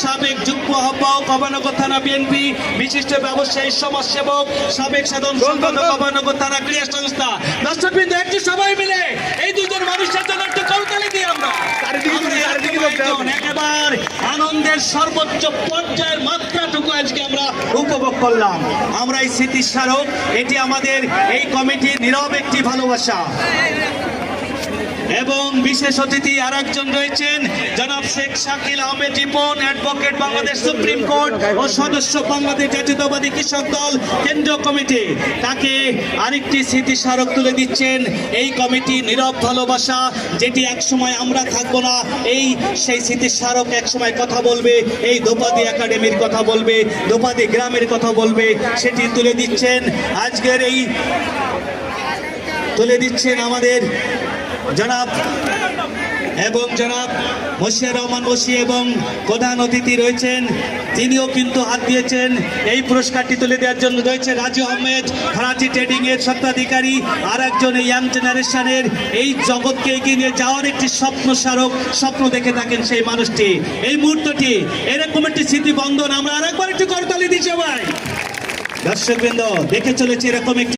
সাবেক যুগ্ম আহ্বায়ক অভয়নগর থানা বিএনপি, বিশিষ্ট ব্যবসায়ী সমাজসেবক, সাবেক সাধারণ সম্পাদক অভয়নগর থানা ক্রীড়া সংস্থা। দর্শকবৃন্দ, একটু সবাই মিলে এই দুজন মানুষের জন্য একটু করতালি দিই আমরা। একেবারে আনন্দের সর্বোচ্চ পর্যায়ের মাত্রাটুকু আজকে আমরা উপভোগ করলাম। আমরা এই স্মৃতির স্মারক, এটি আমাদের এই কমিটির নীরব একটি ভালোবাসা। এবং বিশেষ অতিথি আর একজন রয়েছেন জনাব Sheikh Shakil Ahmed Ripon, advocate, Bangladesh supreme court ও সদস্য বাংলাদেশ জাতীয়তাবাদী কৃষক দল কেন্দ্রীয় কমিটি। তাকে আরেকটি স্মৃতি স্মারক তুলে দিচ্ছেন এই কমিটি নীরব ভালোবাসা, যেটি একসময় আমরা থাকবো না, এই সেই স্মৃতি স্মারক একসময় কথা বলবে, এই দোপাদি একাডেমির কথা বলবে, দোপাদি গ্রামের কথা বলবে, সেটি তুলে দিচ্ছেন আজকের এই তুলে দিচ্ছেন আমাদের জনাব মশিয়ার রহমান মশি, এবং প্রধান অতিথি রয়েছেন, তিনিও কিন্তু হাত দিয়েছেন এই পুরস্কারটি তুলে দেওয়ার জন্য। রয়েছে রাজু আহমেদ, ফারাজি ট্রেডিং এর স্বত্বাধিকারী, আর একজন এই ইয়াং জেনারেশনের এই জগৎকে এগিয়ে নিয়ে যাওয়ার একটি স্বপ্ন দেখে থাকেন সেই মানুষটি। এই মুহূর্তটি এরকম একটি স্মৃতি বন্ধন আমরা আরেকবার একটু করতালি দিচ্ছি। ভাই দর্শকবৃন্দ, দেখে চলেছে এরকম একটি